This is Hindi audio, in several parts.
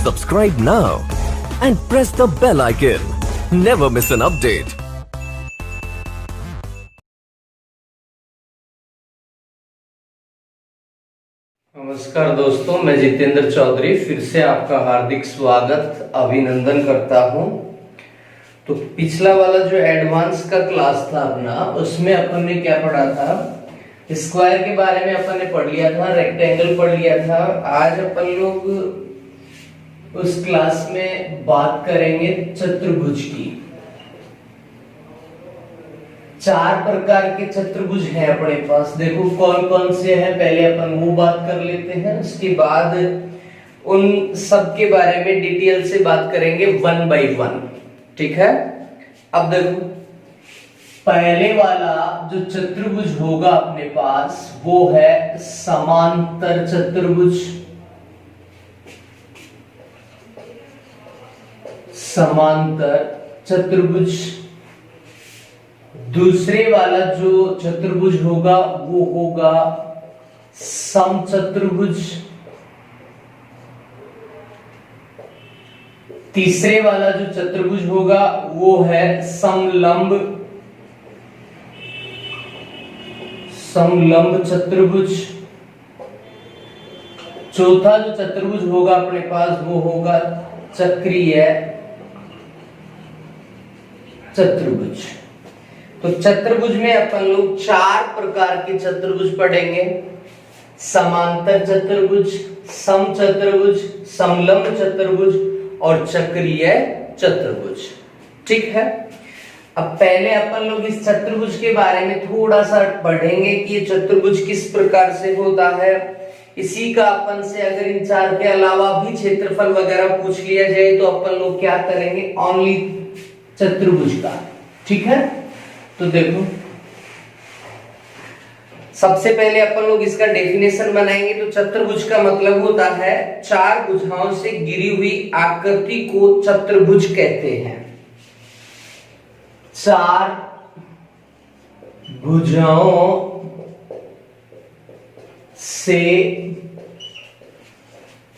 Subscribe now and press the bell icon. Never miss an update. नमस्कार दोस्तों, मैं जितेंद्र चौधरी फिर से आपका हार्दिक स्वागत अभिनंदन करता हूं। तो पिछला वाला जो एडवांस का क्लास था अपना, उसमें अपन ने क्या पढ़ा था? स्क्वायर के बारे में अपन ने पढ़ लिया था, रेक्टेंगल पढ़ लिया था। आज अपन लोग उस क्लास में बात करेंगे चतुर्भुज की। 4 प्रकार के चतुर्भुज हैं अपने पास। देखो कौन कौन से हैं, पहले अपन वो बात कर लेते हैं, उसके बाद उन सब के बारे में डिटेल से बात करेंगे 1 by 1। ठीक है। अब देखो पहले वाला जो चतुर्भुज होगा अपने पास वो है समांतर चतुर्भुज। समांतर चतुर्भुज। दूसरे वाला जो चतुर्भुज होगा वो होगा समचतुर्भुज। तीसरे वाला जो चतुर्भुज होगा वो है समलंब। समलंब चतुर्भुज। चौथा जो चतुर्भुज होगा अपने पास वो होगा चक्रीय चतुर्भुज। तो चतुर्भुज में अपन लोग 4 प्रकार के चतुर्भुज पढ़ेंगे। समांतर चतुर्भुज, समचतुर्भुज, समलंब चतुर्भुज और चक्रीय चतुर्भुज। ठीक है। अब पहले अपन लोग इस चतुर्भुज के बारे में थोड़ा सा पढ़ेंगे कि ये चतुर्भुज किस प्रकार से होता है। इसी का अपन से अगर इन 4 के अलावा भी क्षेत्रफल वगैरह पूछ लिया जाए तो अपन लोग क्या करेंगे, ओनली चतुर्भुज का। ठीक है। तो देखो सबसे पहले अपन लोग इसका डेफिनेशन बनाएंगे। तो चतुर्भुज का मतलब होता है 4 भुजाओं से घिरी हुई आकृति को चतुर्भुज कहते हैं। 4 भुजाओं से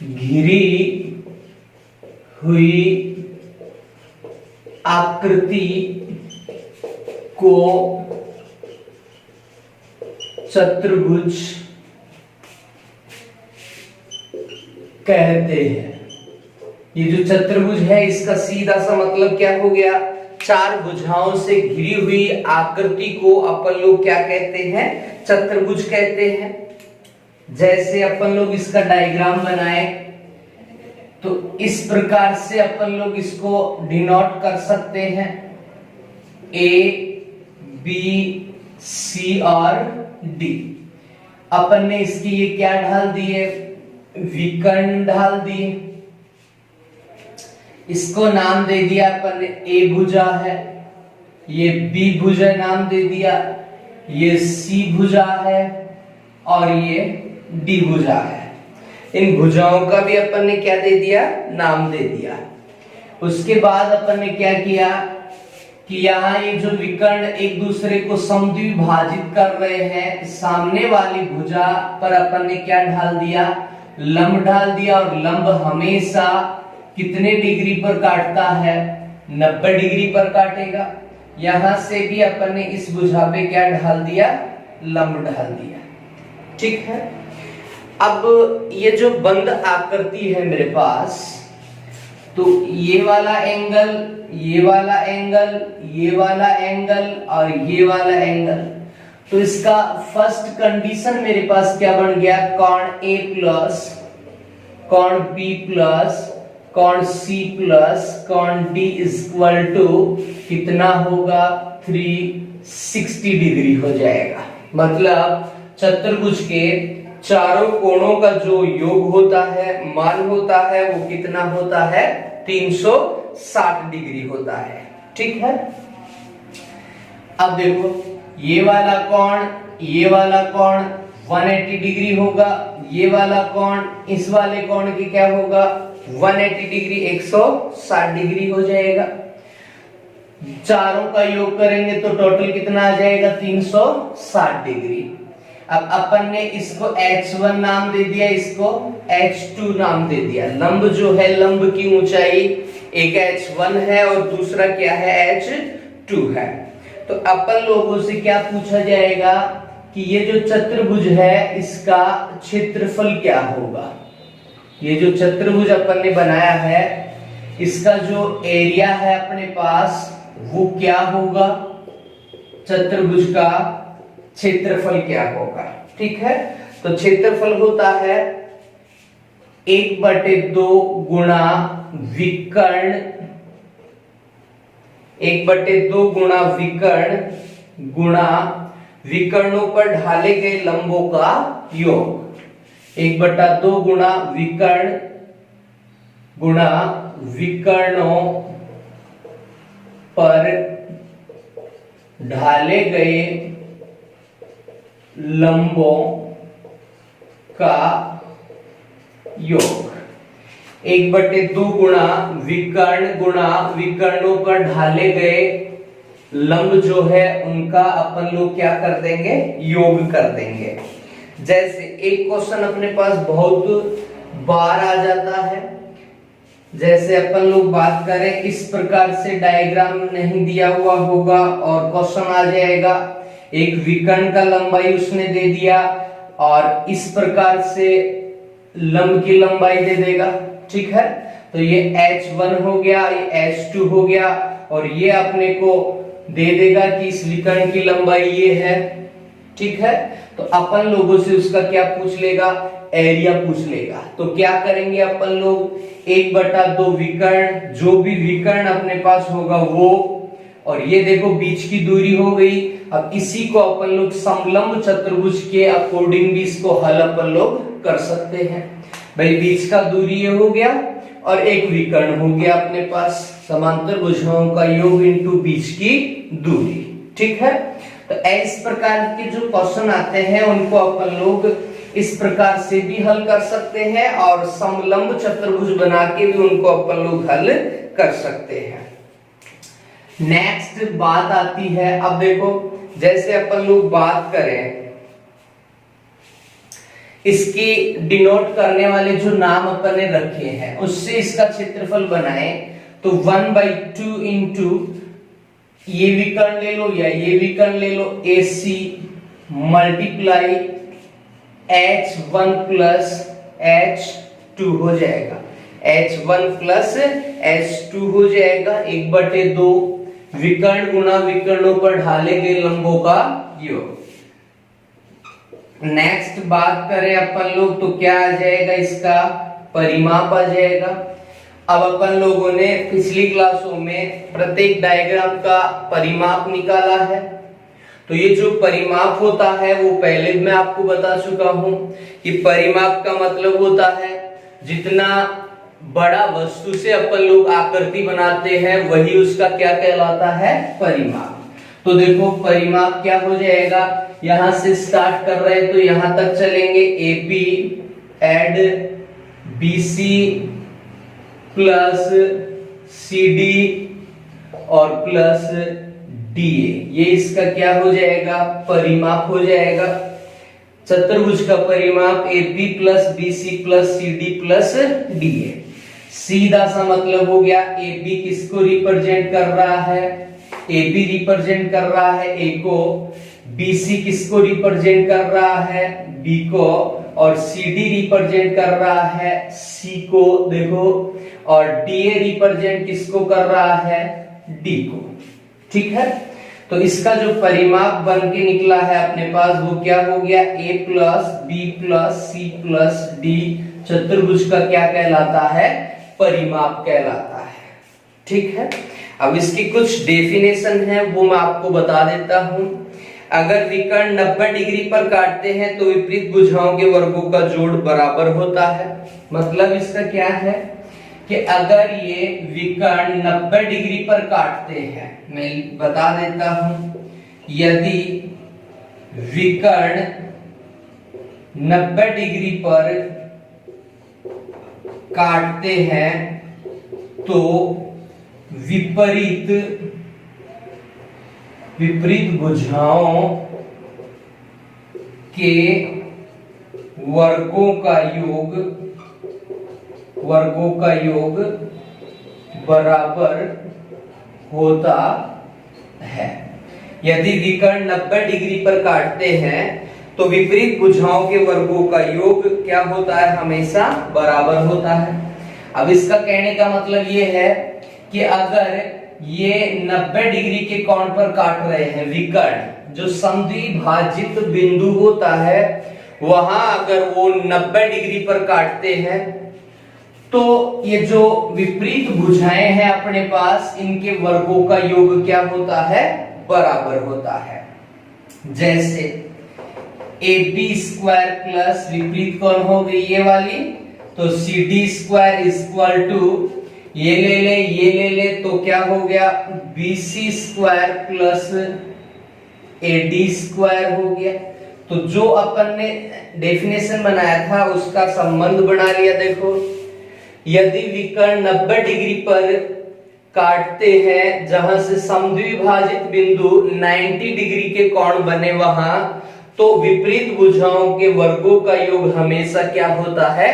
घिरी हुई आकृति को चतुर्भुज कहते हैं। ये जो चतुर्भुज है इसका सीधा सा मतलब क्या हो गया, 4 भुजाओं से घिरी हुई आकृति को अपन लोग क्या कहते हैं, चतुर्भुज कहते हैं। जैसे अपन लोग इसका डायग्राम बनाए तो इस प्रकार से अपन लोग इसको डिनोट कर सकते हैं। A, B, C और D। अपन ने इसकी ये क्या ढाल दिए, विकर्ण ढाल दिए। इसको नाम दे दिया अपन ने A भुजा है, ये B भुजा नाम दे दिया, ये C भुजा है और ये D भुजा है। इन भुजाओं का भी अपन ने क्या दे दिया, नाम दे दिया। उसके बाद अपन ने क्या किया कि यहाँ ये जो विकर्ण एक दूसरे को समद्विभाजित कर रहे हैं, सामने वाली भुजा पर अपन ने क्या ढाल दिया, लंब ढाल दिया। और लंब हमेशा कितने डिग्री पर काटता है, 90 डिग्री पर काटेगा। यहां से भी अपन ने इस भुजा पे क्या ढाल दिया, लंब ढाल दिया। ठीक है। अब ये जो बंद आकृति है मेरे पास, तो ये वाला एंगल, ये वाला एंगल, ये वाला एंगल और ये वाला एंगल, तो इसका फर्स्ट कंडीशन मेरे पास क्या बन गया, कोण A प्लस कोण B प्लस कोण C प्लस कोण D इक्वल टू कितना होगा, 360 डिग्री हो जाएगा। मतलब चतुर्भुज के चारों कोणों का जो योग होता है, मान होता है, वो कितना होता है, 360 डिग्री होता है। ठीक है। अब देखो ये वाला कोण, ये वाला कोण 180 डिग्री होगा, ये वाला कोण इस वाले कोण की क्या होगा, 180 डिग्री, 160 डिग्री हो जाएगा। चारों का योग करेंगे तो टोटल कितना आ जाएगा, 360 डिग्री। अब अपन ने इसको H1 नाम दे दिया, इसको h2 नाम दे दिया। लंब जो है, लंब की ऊंचाई एक h1 है और दूसरा क्या है, h2 है। तो अपन लोगों से क्या पूछा जाएगा कि ये जो चतुर्भुज है इसका क्षेत्रफल क्या होगा। ये जो चतुर्भुज अपन ने बनाया है इसका जो एरिया है अपने पास वो क्या होगा, चतुर्भुज का क्षेत्रफल क्या होगा। ठीक है, तो क्षेत्रफल होता है 1/2 गुणा विकर्ण, 1/2 गुणा विकर्ण गुणा विकर्णों पर ढाले गए लंबों का योग। 1/2 गुणा विकर्ण गुणा विकर्णों पर ढाले गए लंबों का योग। 1/2 गुणा विकर्णों पर ढाले गए लंब जो है उनका अपन लोग क्या कर देंगे, योग कर देंगे। जैसे एक क्वेश्चन अपने पास बहुत बार आ जाता है, जैसे अपन लोग बात करें इस प्रकार से डायग्राम नहीं दिया हुआ होगा और क्वेश्चन आ जाएगा, एक विकर्ण का लंबाई उसने दे दिया और इस प्रकार से लंब की लंबाई दे देगा। ठीक है, तो ये h1 हो गया, ये h2 हो गया और ये अपने को दे देगा कि इस विकर्ण की लंबाई ये है। ठीक है, तो अपन लोगों से उसका क्या पूछ लेगा, एरिया पूछ लेगा। तो क्या करेंगे अपन लोग, 1/2 विकर्ण, जो भी विकर्ण अपने पास होगा वो, और ये देखो बीच की दूरी हो गई। अब इसी को अपन लोग समलंब चतुर्भुज के अकॉर्डिंग भी इसको हल अपन लोग कर सकते हैं। भाई बीच का दूरी ये हो गया और एक विकर्ण हो गया अपने पास, समांतर भुजाओं का योग इनटू बीच की दूरी। ठीक है, तो इस प्रकार के जो क्वेश्चन आते हैं उनको अपन लोग इस प्रकार से भी हल कर सकते हैं और समलंब चतुर्भुज बना के भी उनको अपन लोग हल कर सकते हैं। नेक्स्ट बात आती है, अब देखो जैसे अपन लोग बात करें इसकी डिनोट करने वाले जो नाम अपन ने रखे हैं उससे इसका क्षेत्रफल बनाए तो 1/2 इंटू ये विकर्ण ले लो या ये विकर्ण ले लो, AC multiply h1 plus h2 हो जाएगा, h1 प्लस h2 हो जाएगा। 1/2 विकर्ण गुणा विकर्णों पर ढाले गए लंबों का योग। नेक्स्ट बात करें अपन लोग तो क्या आ जाएगा, इसका परिमाप आ जाएगा। अब अपन लोगों ने पिछली क्लासों में प्रत्येक डायग्राम का परिमाप निकाला है, तो ये जो परिमाप होता है वो पहले मैं आपको बता चुका हूं कि परिमाप का मतलब होता है जितना बड़ा वस्तु से अपन लोग आकृति बनाते हैं वही उसका क्या कहलाता है, परिमाप। तो देखो परिमाप क्या हो जाएगा, यहां से स्टार्ट कर रहे हैं तो यहां तक चलेंगे, AP add BC plus CD और प्लस DA, ये इसका क्या हो जाएगा, परिमाप हो जाएगा। चतुर्भुज का परिमाप AP plus BC plus CD plus DA। सीधा सा मतलब हो गया, AB किसको रिप्रेजेंट कर रहा है, AB रिप्रेजेंट कर रहा है A को, BC किसको रिप्रेजेंट कर रहा है, B को, और CD रिप्रेजेंट कर रहा है C को, देखो, और DA रिप्रेजेंट किसको कर रहा है, D को। ठीक है, तो इसका जो परिमाप बन के निकला है अपने पास वो क्या हो गया, A plus B plus C plus D चतुर्भुज का क्या कहलाता है, परिमाप कहलाता है। ठीक है, अब इसकी कुछ डेफिनेशन है वो मैं आपको बता देता हूं। अगर विकर्ण 90 डिग्री पर काटते हैं तो विपरीत भुजाओं के वर्गों का जोड़ बराबर होता है। मतलब इसका क्या है कि अगर ये विकर्ण 90 डिग्री पर काटते हैं, मैं बता देता हूं, यदि विकर्ण 90 डिग्री पर काटते हैं तो विपरीत भुजाओं के वर्गों का योग वर्गों का योग बराबर होता है। यदि विकर्ण 90 डिग्री पर काटते हैं तो विपरीत भुजाओं के वर्गों का योग क्या होता है? हमेशा बराबर होता है। अब इसका कहने का मतलब ये है कि अगर ये 90 डिग्री के कोण पर काट रहे हैं विकर्ण, जो समद्विभाजित बिंदु होता है वहां अगर वो 90 डिग्री पर काटते हैं तो ये जो विपरीत भुजाएं हैं अपने पास, इनके वर्गों का योग क्या होता है? बराबर होता है। जैसे AB स्क्वायर प्लस विपरीत कोण हो गई ये वाली, तो CD स्क्वायर इक्वल टू ये ले ले तो क्या हो गया? BC square plus AD square हो गया। तो जो अपन ने डेफिनेशन बनाया था उसका संबंध बना लिया। देखो, यदि विकर्ण 90 डिग्री पर काटते हैं जहां से समद्विभाजित बिंदु 90 डिग्री के कोण बने वहां, तो विपरीत भुजाओं के वर्गों का योग हमेशा क्या होता है?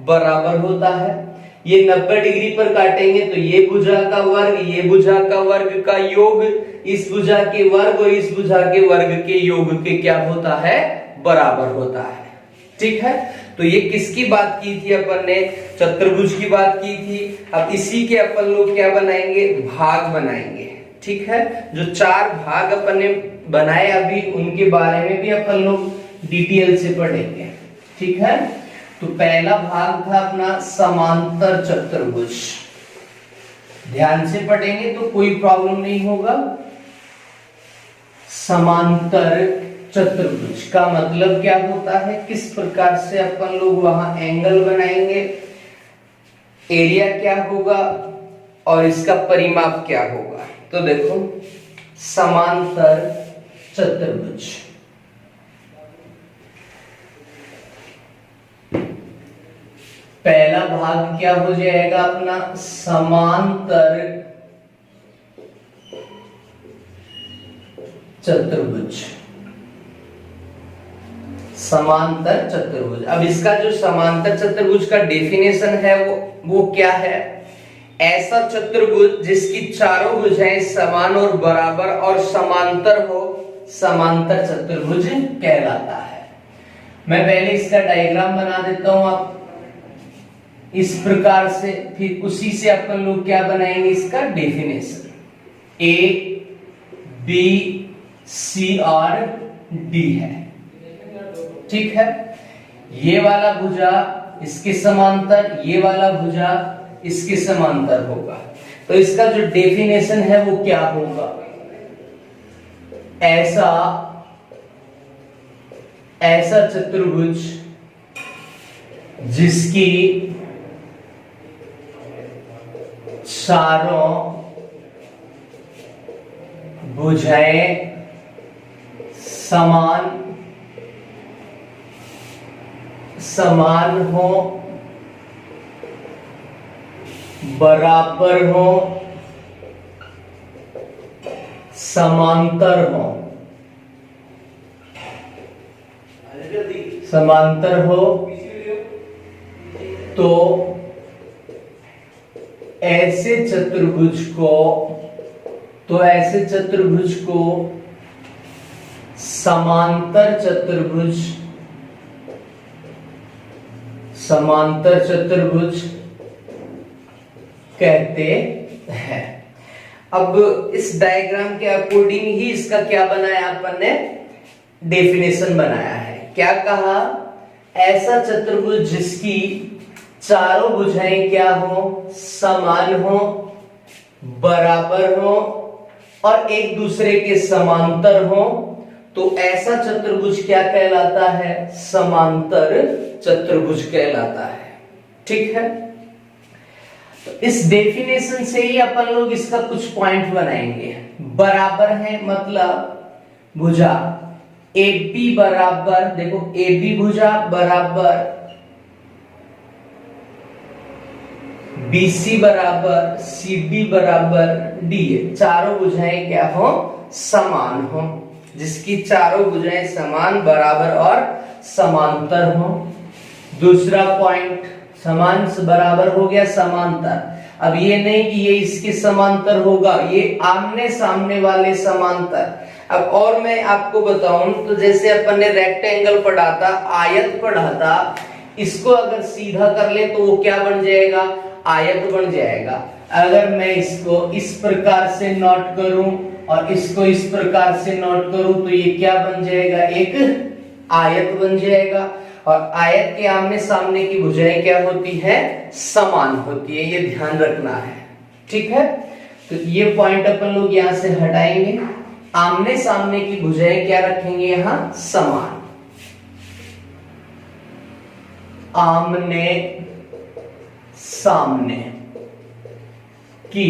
बराबर होता है। ये 90 डिग्री पर काटेंगे तो ये भुजा का वर्ग, ये भुजा का वर्ग का योग इस भुजा के वर्ग और इस भुजा के वर्ग के योग के क्या होता है? बराबर होता है। ठीक है, तो ये किसकी बात की थी अपन ने? चतुर्भुज की बात की थी। अब इसी के अपन लोग क्या बनाएंगे? भाग बनाएंगे। ठीक है, जो 4 भाग अपन ने बनाए अभी, उनके बारे में भी अपन लोग डिटेल से पढ़ेंगे। ठीक है, तो पहला भाग था अपना समांतर चतुर्भुज। ध्यान से पढ़ेंगे तो कोई प्रॉब्लम नहीं होगा। समांतर चतुर्भुज का मतलब क्या होता है, किस प्रकार से अपन लोग वहां एंगल बनाएंगे, एरिया क्या होगा और इसका परिमाप क्या होगा। तो देखो, समांतर चतुर्भुज, पहला भाग क्या हो जाएगा अपना? समांतर चतुर्भुज। समांतर चतुर्भुज। अब इसका जो समांतर चतुर्भुज का डेफिनेशन है वो क्या है? ऐसा चतुर्भुज जिसकी चारों भुजाएं समान और बराबर और समांतर हो, समांतर चतुर्भुज कहलाता है। मैं पहले इसका डायग्राम बना देता हूं आप इस प्रकार से, फिर उसी से अपन लोग क्या बनाएंगे? इसका डेफिनेशन। A, B, C और D है। ठीक है, ये वाला भुजा इसके समांतर, ये वाला भुजा इसके समांतर होगा। तो इसका जो डेफिनेशन है वो क्या होगा? ऐसा चतुर्भुज जिसकी चारों भुजाएं समान हो, बराबर हो, समांतर हो। समांतर हो तो ऐसे चतुर्भुज को समांतर चतुर्भुज कहते हैं। अब इस डायग्राम के अकॉर्डिंग ही इसका क्या बनाया अपन ने? डेफिनेशन बनाया है। क्या कहा? ऐसा चतुर्भुज जिसकी चारों भुजाएं क्या हो? समान हो, बराबर हो और एक दूसरे के समांतर हो, तो ऐसा चतुर्भुज क्या कहलाता है? समांतर चतुर्भुज कहलाता है। ठीक है, तो इस डेफिनेशन से ही अपन लोग इसका कुछ पॉइंट बनाएंगे। बराबर है मतलब भुजा AB बराबर, देखो AB भुजा बराबर BC बराबर CD बराबर DA, चारों भुजाएं क्या हो? समान हो, जिसकी चारों भुजाएं समान, बराबर और समांतर हो। दूसरा पॉइंट समान बराबर हो गया समांतर। अब ये नहीं कि ये इसके समांतर होगा, ये आमने सामने वाले समांतर। अब और मैं आपको बताऊं तो जैसे अपन ने रेक्टेंगल पढ़ा था, आयत पढ़ा था, इसको अगर सीधा कर ले तो वो क्या बन जाएगा, आयत बन जाएगा। अगर मैं इसको इस प्रकार से नोट करूं और इसको इस प्रकार से नोट करूं तो ये क्या बन जाएगा, एक आयत बन जाएगा। और आयत के आमने सामने की भुजाएं क्या होती है, समान होती है, ये ध्यान रखना है। ठीक है, तो ये पॉइंट अपन लोग यहां से हटाएंगे। आमने सामने की भुजाएं क्या रखेंगे, यहां समान। आमने सामने की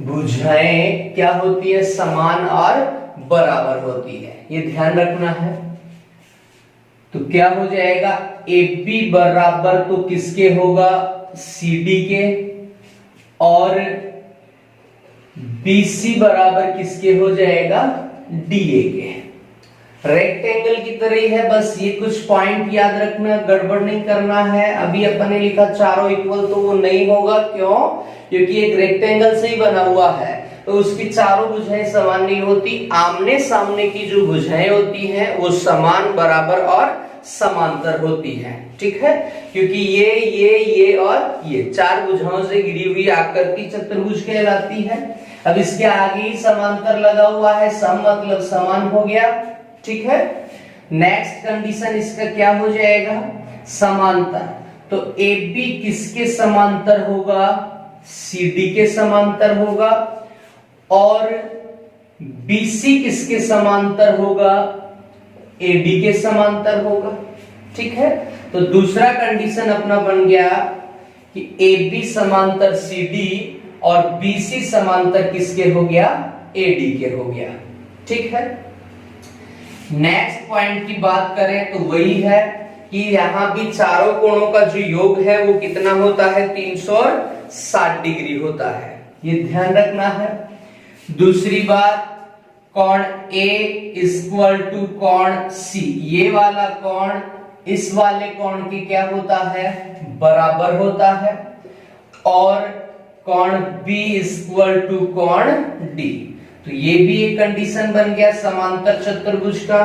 भुजाएं क्या होती है, समान और बराबर होती है, ये ध्यान रखना है। तो क्या हो जाएगा, AB बराबर तो किसके होगा, CD के, और BC बराबर किसके हो जाएगा, DA के। रेक्टेंगल की तरह ही है, बस ये कुछ पॉइंट याद रखना, गड़बड़ नहीं करना है। अभी अपन ने लिखा चारों इक्वल, तो वो नहीं होगा, क्यों, क्योंकि एक रेक्टेंगल से ही बना हुआ है, तो उसकी चारों भुजाएं समान नहीं होती। आमने सामने की जो भुजाएं होती हैं वो समान, बराबर और समांतर होती हैं। ठीक है, क्योंकि ये और ये चार भुजाओं से घिरी हुई आकृति चतुर्भुज कहलाती है। अब इसके आगे ही समांतर लगा हुआ है, सम मतलब समान हो गया। ठीक है, नेक्स्ट कंडीशन इसका क्या हो जाएगा, समांतर। तो AB किसके समांतर होगा, CD के समांतर होगा, और BC किसके समांतर होगा, AD के समांतर होगा। ठीक है, तो दूसरा कंडीशन अपना बन गया कि AB समांतर CD और BC समांतर किसके हो गया, AD के हो गया। ठीक है, नेक्स्ट पॉइंट की बात करें तो वही है कि यहां भी चारों कोणों का जो योग है वो कितना होता है, 360 डिग्री होता है, ये ध्यान रखना है। दूसरी बात, कोण A इक्वल टू कोण C, ये वाला कोण इस वाले कोण के क्या होता है, बराबर होता है। और कोण B इक्वल टू कोण D, तो ये भी एक कंडीशन बन गया समांतर चतुर्भुज का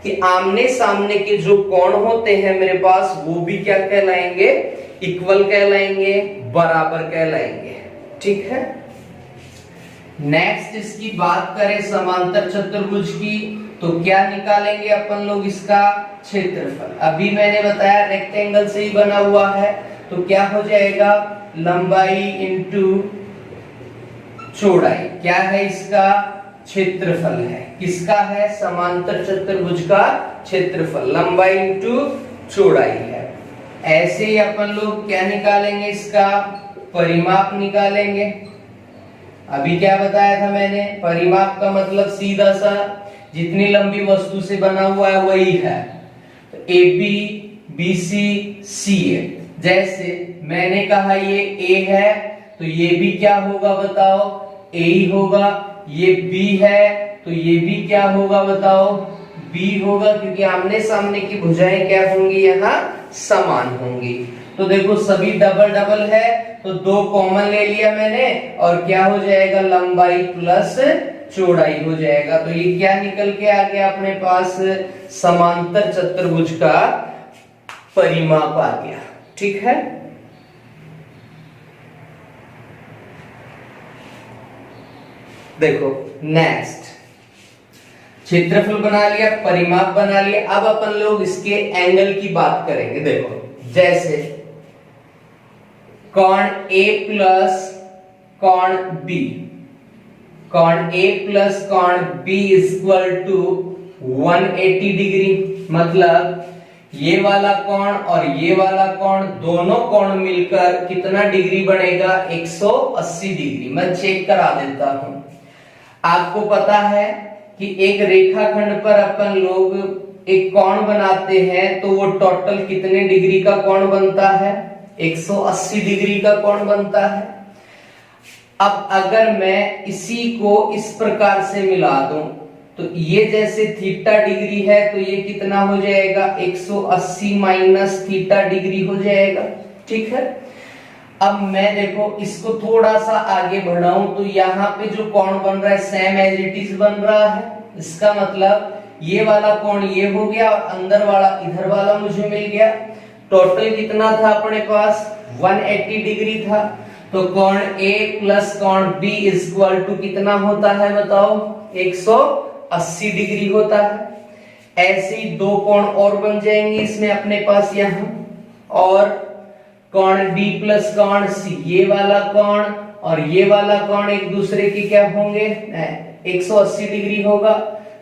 कि आमने सामने के जो कोण होते हैं मेरे पास वो भी क्या कहलाएंगे, इक्वल कहलाएंगे, बराबर कहलाएंगे। ठीक है, नेक्स्ट इसकी बात करें समांतर चतुर्भुज की, तो क्या निकालेंगे अपन लोग, इसका क्षेत्रफल। अभी मैंने बताया रेक्टेंगल से ही बना हुआ है, तो क्या हो जाएगा, लंबाई इंटू चौड़ाई, क्या है इसका क्षेत्रफल है, किसका है, समांतर चतुर्भुज का क्षेत्रफल, लंबाई इंटू चौड़ाई है। ऐसे ही अपन लोग क्या निकालेंगे, इसका परिमाप निकालेंगे। अभी क्या बताया था मैंने, परिमाप का मतलब सीधा सा जितनी लंबी वस्तु से बना हुआ है वही है। तो AB BC CA, जैसे मैंने कहा ये A है तो ये भी क्या होगा बताओ, A ही होगा। ये B है तो ये भी क्या होगा बताओ, B होगा, क्योंकि आमने सामने की भुजाएं क्या होंगी, यहाँ समान होंगी। तो देखो सभी डबल डबल है, तो दो कॉमन ले लिया मैंने, और क्या हो जाएगा, लंबाई प्लस चौड़ाई हो जाएगा। तो ये क्या निकल के आ गया अपने पास, समांतर चतुर्भुज का परिमाप आ गया। ठीक है, देखो नेक्स्ट, क्षेत्रफल बना लिया, परिमाप बना लिया। अब अपन लोग इसके एंगल की बात करेंगे। देखो जैसे कोण A प्लस कोण B, कोण A प्लस कोण B इक्वल टू 180 डिग्री, मतलब ये वाला कोण और ये वाला कोण, दोनों कोण मिलकर कितना डिग्री बनेगा, 180 डिग्री। मैं चेक करा देता हूं। आपको पता है कि एक रेखाखंड पर अपन लोग एक कोण बनाते हैं तो वो टोटल कितने डिग्री का कोण बनता है, 180 डिग्री का कोण बनता है। अब अगर मैं इसी को इस प्रकार से मिला दूं तो ये जैसे थीटा डिग्री है तो ये कितना हो जाएगा, 180 माइनस थीटा डिग्री हो जाएगा। ठीक है, अब मैं देखो इसको थोड़ा सा आगे बढ़ाऊं तो यहाँ पे जो कोण बन रहा है सेम एज इट इज बन रहा है। इसका मतलब ये वाला कोण ये हो गया और अंदर वाला इधर वाला मुझे मिल गया। टोटल कितना था अपने पास 180 डिग्री था। तो कोण A प्लस कोण B इक्वल टू कितना होता है बताओ 180 डिग्री होता है। ऐसे ही दो कोण और बन जाएंगे इसमें अपने पास यहाँ, और कोण B प्लस कोण C ये वाला कोण और ये वाला कोण एक दूसरे के क्या होंगे 180 डिग्री होगा।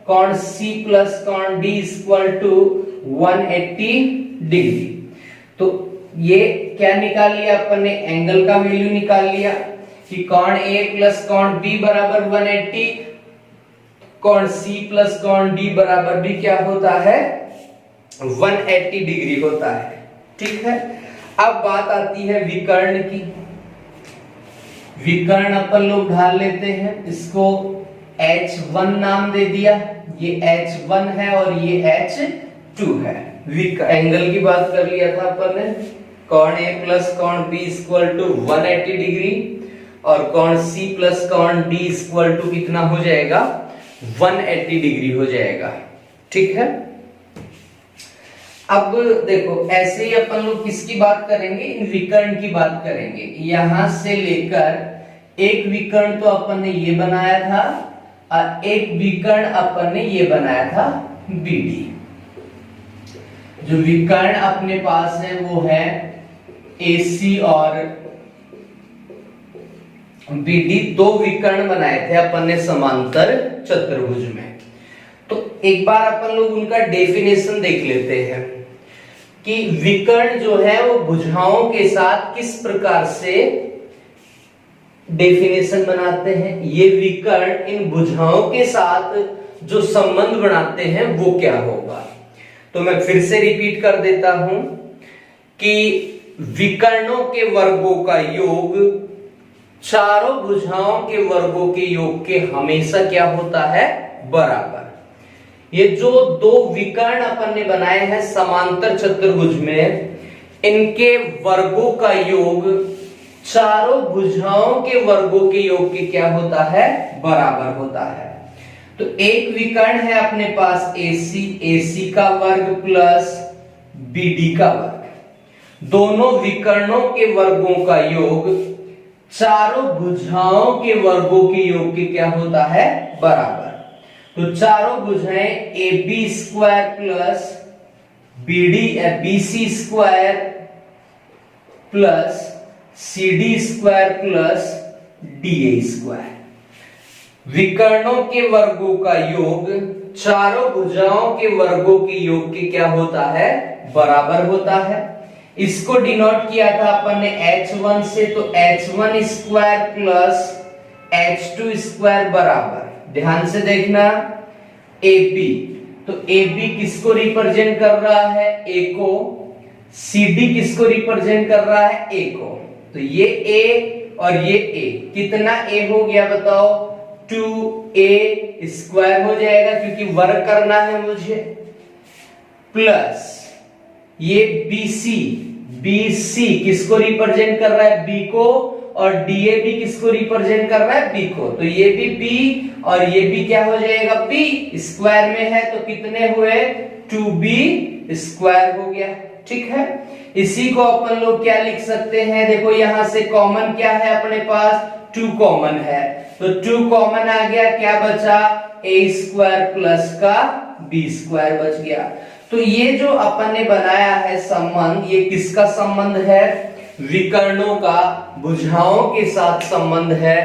कोण C प्लस कोण D इक्वल टू 180 डिग्री। तो ये क्या निकाल लिया अपन ने एंगल का वैल्यू निकाल लिया कि कोण A प्लस कोण B बराबर 180, कोण C प्लस कोण D बराबर भी क्या होता है 180 डिग्री होता है। ठीक है, अब बात आती है विकर्ण की। विकर्ण अपन लोग ढाल लेते हैं, इसको H1 नाम दे दिया, ये H1 है और ये H2 है। एंगल की बात कर लिया था अपन ने, कोण A प्लस कोण B इक्वल टू 180 डिग्री और कोण C प्लस कोण D इक्वल टू कितना हो जाएगा 180 डिग्री हो जाएगा। ठीक है, अब देखो ऐसे ही अपन लोग किसकी बात करेंगे, इन विकर्ण की बात करेंगे। यहां से लेकर एक विकर्ण तो अपन ने ये बनाया था और एक विकर्ण अपन ने ये बनाया था BD। जो विकर्ण अपने पास है वो है AC और BD, दो विकर्ण बनाए थे अपन ने समांतर चतुर्भुज में। तो एक बार अपन लोग उनका डेफिनेशन देख लेते हैं कि विकर्ण जो है वो भुजाओं के साथ किस प्रकार से डेफिनेशन बनाते हैं। ये विकर्ण इन भुजाओं के साथ जो संबंध बनाते हैं वो क्या होगा। तो मैं फिर से रिपीट कर देता हूं कि विकर्णों के वर्गों का योग चारों भुजाओं के वर्गों के योग के हमेशा क्या होता है बराबर। ये जो दो विकर्ण अपन ने बनाए हैं समांतर चतुर्भुज में, इनके वर्गों का योग चारों भुजाओं के वर्गों के योग के क्या होता है बराबर होता है। तो एक विकर्ण है अपने पास AC का वर्ग प्लस BD का वर्ग, दोनों विकर्णों के वर्गों का योग चारों भुजाओं के वर्गों के योग के क्या होता है बराबर। तो चारों भुजाएं AB square plus BC square plus CD square plus DA square, विकर्णों के वर्गों का योग चारों भुजाओं के वर्गों के योग के क्या होता है बराबर होता है। इसको डिनोट किया था अपन ने H1 से, तो H1 square plus H2 square बराबर, ध्यान से देखना AB, तो AB किसको रिप्रेजेंट कर रहा है A को, CD किसको रिप्रेजेंट कर रहा है A को। तो ये A और ये A, कितना A हो गया बताओ 2A स्क्वायर हो जाएगा क्योंकि वर्ग करना है मुझे, प्लस ये BC किसको रिप्रेजेंट कर रहा है B को, और DAB किसको रिप्रेजेंट कर रहा है B को। तो ये भी B और ये भी क्या हो जाएगा B स्क्वायर में है, तो कितने हुए 2B स्क्वायर हो गया। ठीक है, इसी को अपन लोग क्या लिख सकते हैं, देखो यहां से कॉमन क्या है अपने पास 2 कॉमन है, तो 2 कॉमन आ गया, क्या बचा A स्क्वायर प्लस का B स्क्वायर बच गया। तो ये जो अपन ने बनाया है संबंध, ये किसका संबंध है, विकर्णों का भुजाओं के साथ संबंध है।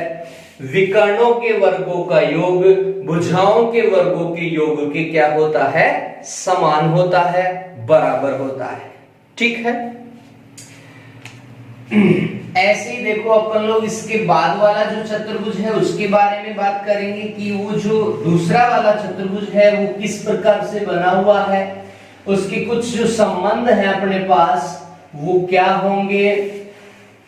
विकर्णों के वर्गों का योग भुजाओं के वर्गों के योग के क्या होता है समान होता है, बराबर होता है। ठीक है, ऐसे ही देखो अपन लोग इसके बाद वाला जो चतुर्भुज है उसके बारे में बात करेंगे कि वो जो दूसरा वाला चतुर्भुज है वो किस प्रकार से बना हुआ है, उसके कुछ जो संबंध है अपने पास वो क्या होंगे,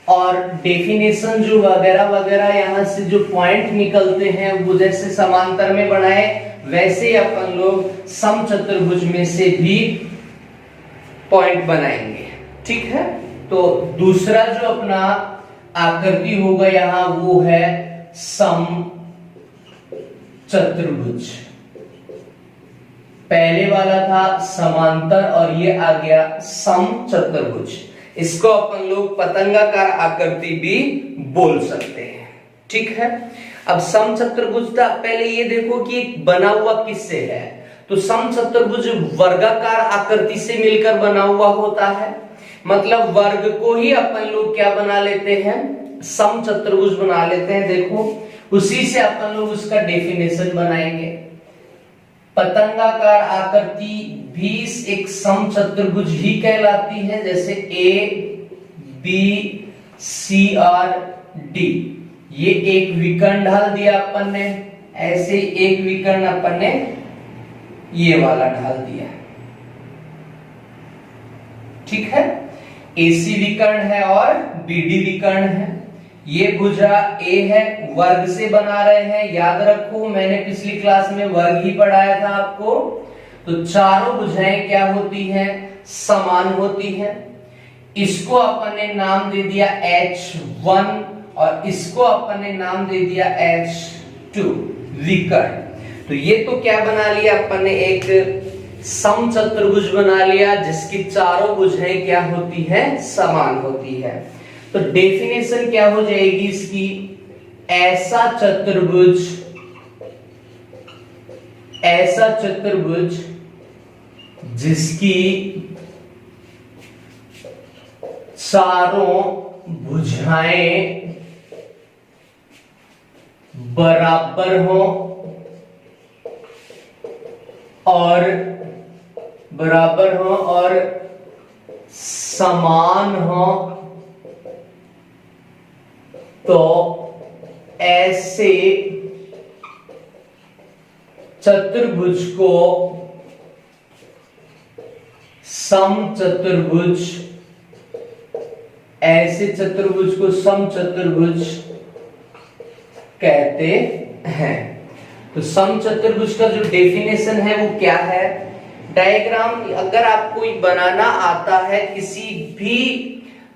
और डेफिनेशन जो वगैरह वगैरह यहाँ से जो पॉइंट निकलते हैं वो जैसे समांतर में बनाए वैसे अपन लोग सम चतुर्भुज में से भी पॉइंट बनाएंगे। ठीक है, तो दूसरा जो अपना आकृति होगा यहां वो है सम चतुर्भुज। पहले वाला था समांतर और ये आ गया सम चतुर्भुज। इसको अपन लोग पतंगाकार आकृति भी बोल सकते हैं। ठीक है, अब सम चतुर्भुज था, पहले ये देखो कि बना हुआ किससे है, तो सम चतुर्भुज वर्गाकार आकृति से मिलकर बना हुआ होता है। मतलब वर्ग को ही अपन लोग क्या बना लेते हैं, सम चतुर्भुज बना लेते हैं। देखो उसी से अपन लोग उसका डेफिनेशन बनाएंगे। पतंगाकार आकृति भी एक सम चतुर्भुज ही कहलाती है, जैसे ए बी सी और डी। ये एक विकर्ण ढाल दिया अपन ने, ऐसे एक विकर्ण अपन ने ये वाला ढाल दिया। ठीक है, एसी विकर्ण है और बीडी विकर्ण है। ये भुजा ए है, वर्ग से बना रहे हैं, याद रखो मैंने पिछली क्लास में वर्ग ही पढ़ाया था आपको। तो चारों भुजाएं क्या होती हैं, समान होती हैं। इसको अपन ने नाम दे दिया H1 और इसको अपन ने नाम दे दिया H2 विकर्ण। तो ये तो क्या बना लिया अपन ने, एक सम चतुर्भुज बना लिया जिसकी चारों भुजाएं क्या होती है, समान होती है। तो डेफिनेशन क्या हो जाएगी इसकी, ऐसा चतुर्भुज जिसकी चारों भुजाएं बराबर हो और समान हो, तो ऐसे चतुर्भुज को सम चतुर्भुज कहते हैं। तो सम चतुर्भुज का जो डेफिनेशन है वो क्या है, डायग्राम अगर आपको बनाना आता है किसी भी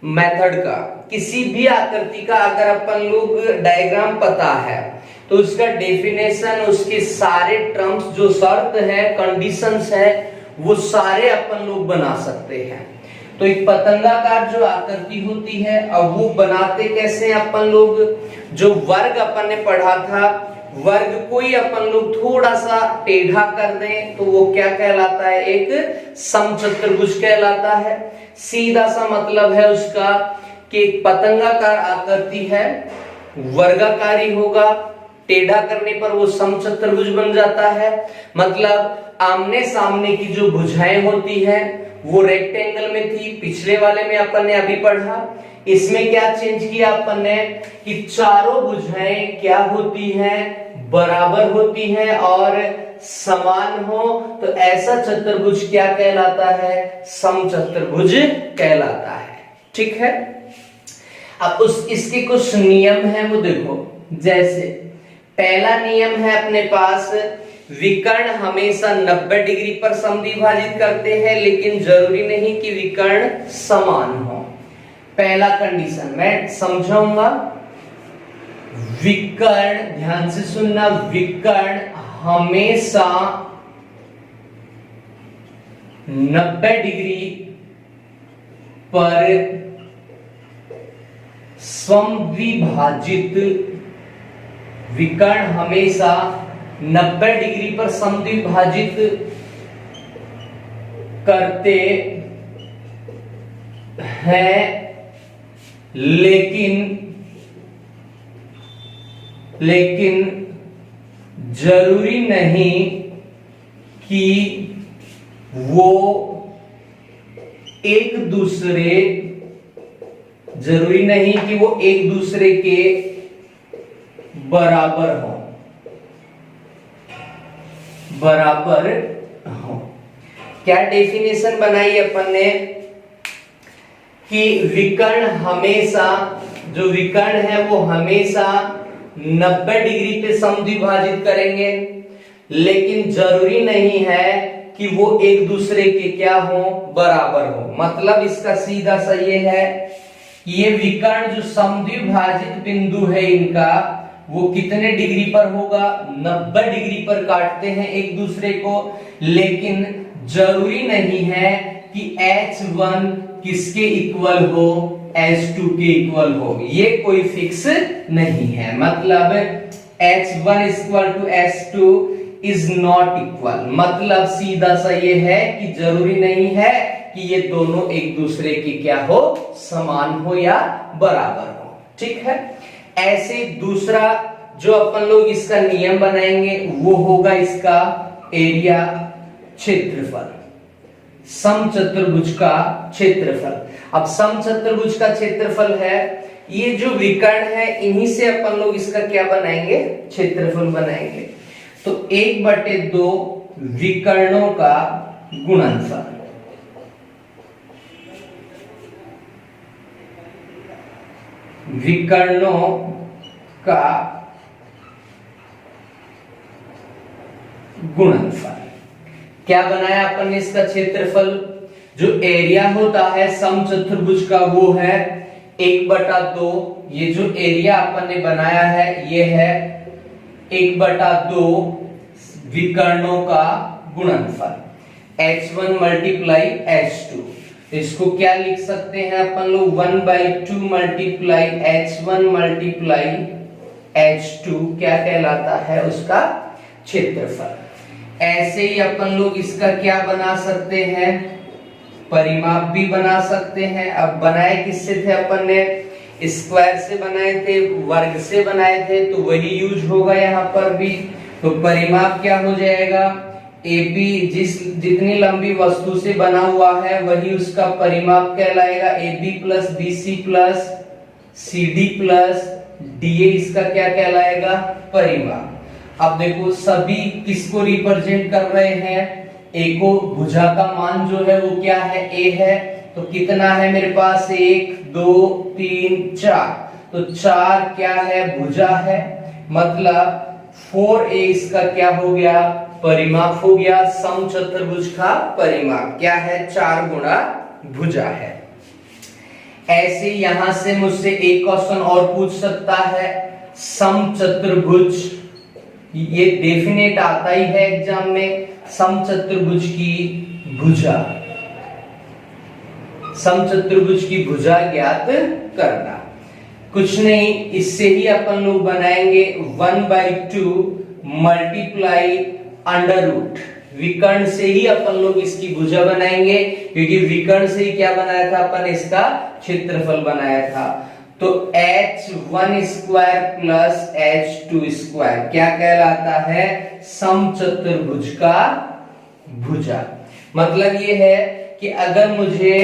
मेथड का, किसी भी आकृति का, अगर अपन लोग डायग्राम पता है तो उसका डेफिनेशन, उसके सारे टर्म्स, जो शर्त है, कंडीशंस है, वो सारे अपन लोग बना सकते हैं। तो एक पतंगाकार जो आकृति होती है, अब वो बनाते कैसे अपन लोग, जो वर्ग अपन ने पढ़ा था, वर्ग को ही अपन लोग थोड़ा सा टेढ़ा कर दें तो वो क्या कहलाता है, एक समचतुर्भुज कहलाता है। सीधा सा मतलब है उसका कि एक पतंगाकार आकृति है, वर्गाकारी होगा, टेढ़ा करने पर वो समचतुर्भुज बन जाता है। मतलब आमने सामने की जो भुजाएं होती हैं वो रेक्टेंगल में थी, पिछले वाले में अपन ने अभी पढ़ा। इसमें क्या चेंज किया अपन ने कि चारों भुजाएं क्या होती हैं, बराबर होती हैं और समान हो, तो ऐसा चतुर्भुज क्या कहलाता है, समचतुर्भुज कहलाता है। ठीक है, अब इसके कुछ नियम हैं वो देखो। जैसे पहला नियम है अपने पास, विकर्ण हमेशा 90 डिग्री पर समद्विभाजित करते हैं, लेकिन जरूरी नहीं कि विकर्ण समान हो। पहला कंडीशन मैं समझाऊंगा। विकर्ण, ध्यान से सुनना, विकर्ण हमेशा 90 डिग्री पर समद्विभाजित, विकर्ण हमेशा 90 डिग्री पर समद्विभाजित करते हैं, लेकिन जरूरी नहीं कि वो एक दूसरे के बराबर हो। क्या डेफिनेशन बनाई अपन ने कि विकर्ण हमेशा, जो विकर्ण है वो हमेशा 90 डिग्री पे समद्विभाजित करेंगे, लेकिन जरूरी नहीं है कि वो एक दूसरे के क्या हो, बराबर हो। मतलब इसका सीधा सा ये है ये विकर्ण जो समद्विभाजित बिंदु है इनका, वो कितने डिग्री पर होगा? 90 डिग्री पर काटते हैं एक दूसरे को, लेकिन जरूरी नहीं है कि H1 किसके इक्वल हो, H2 के इक्वल हो, ये कोई फिक्स नहीं है। मतलब H1 equal to H2 is not equal, मतलब सीधा सा ये है कि जरूरी नहीं है कि ये दोनों एक दूसरे के क्या हो, समान हो या बराबर हो। ठीक है। ऐसे दूसरा जो अपन लोग इसका नियम बनाएंगे वो होगा इसका एरिया, क्षेत्रफल, समचतुर्भुज का क्षेत्रफल। अब समचतुर्भुज का क्षेत्रफल है, ये जो विकर्ण है इन्हीं से अपन लोग इसका क्या बनाएंगे, क्षेत्रफल बनाएंगे। तो 1/2 विकर्णों का गुणनफल, विकर्णों का गुणनफल। क्या बनाया अपन ने इसका क्षेत्रफल? जो एरिया होता है समचतुर्भुज का वो है 1/2, ये जो एरिया अपन ने बनाया है ये है 1/2 विकर्णों का गुणनफल, H1 मल्टीप्लाई H2। इसको क्या लिख सकते हैं अपन लोग, 1/2 मल्टीप्लाई H1 मल्टीप्लाई H2 क्या कहलाता है, उसका क्षेत्रफल। ऐसे ही अपन लोग इसका क्या बना सकते हैं, परिमाप भी बना सकते हैं। अब बनाए किससे थे अपन ने, स्क्वायर से बनाए थे, वर्ग से बनाए थे, तो वही यूज होगा यहाँ पर भी। तो परिमाप क्या हो जाएगा, AB जितनी लंबी वस्तु से बना हुआ है वही उसका परिमाप कहलाएगा, AB plus BC plus CD plus DA इसका क्या कहलाएगा, परिमाप। अब देखो सभी किसको रिप्रेजेंट कर रहे हैं, A को, भुजा का मान जो है वो क्या है, A है। तो कितना है मेरे पास, 1 2 3 4, तो 4 क्या है, भुजा है, मतलब 4A इसका क्या हो गया, परिमाप हो गया। समचतुर्भुज का परिमाप क्या है, 4 गुणा भुजा है। ऐसे यहां से मुझसे एक क्वेश्चन और पूछ सकता है, समचतुर्भुज, ये डेफिनेट आता ही है एग्जाम में, समचतुर्भुज की भुजा, समचतुर्भुज की भुजा ज्ञात करना। कुछ नहीं, इससे ही अपन लोग बनाएंगे 1/2 मल्टीप्लाई अंडर रूट, विकर्ण से ही अपन लोग इसकी भुजा बनाएंगे, क्योंकि विकर्ण से ही क्या बनाया था अपन, इसका क्षेत्रफल बनाया था। तो H1 square plus H2 square क्या कहलाता है, समचतुर्भुज का भुजा। मतलब ये है कि अगर मुझे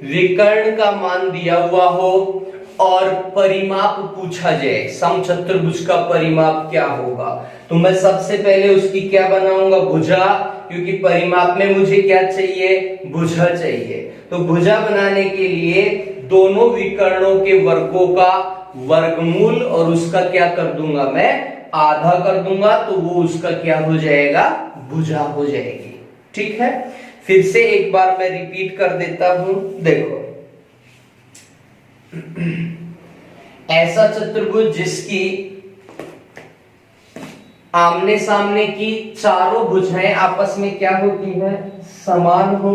विकर्ण का मान दिया हुआ हो और परिमाप पूछा जाए, समचतुर्भुज का परिमाप क्या होगा, तो मैं सबसे पहले उसकी क्या बनाऊंगा, भुजा, क्योंकि परिमाप में मुझे क्या चाहिए, भुजा चाहिए। तो भुजा बनाने के लिए दोनों विकर्णों के वर्गों का वर्गमूल और उसका क्या कर दूंगा, मैं आधा कर दूंगा, तो वो उसका क्या हो जाएगा, भुजा हो जाएगी। ठीक है। फिर से एक बार मैं रिपीट कर देता हूं, देखो ऐसा चतुर्भुज जिसकी आमने सामने की चारों भुजाएं आपस में क्या होती हैं, समान हो,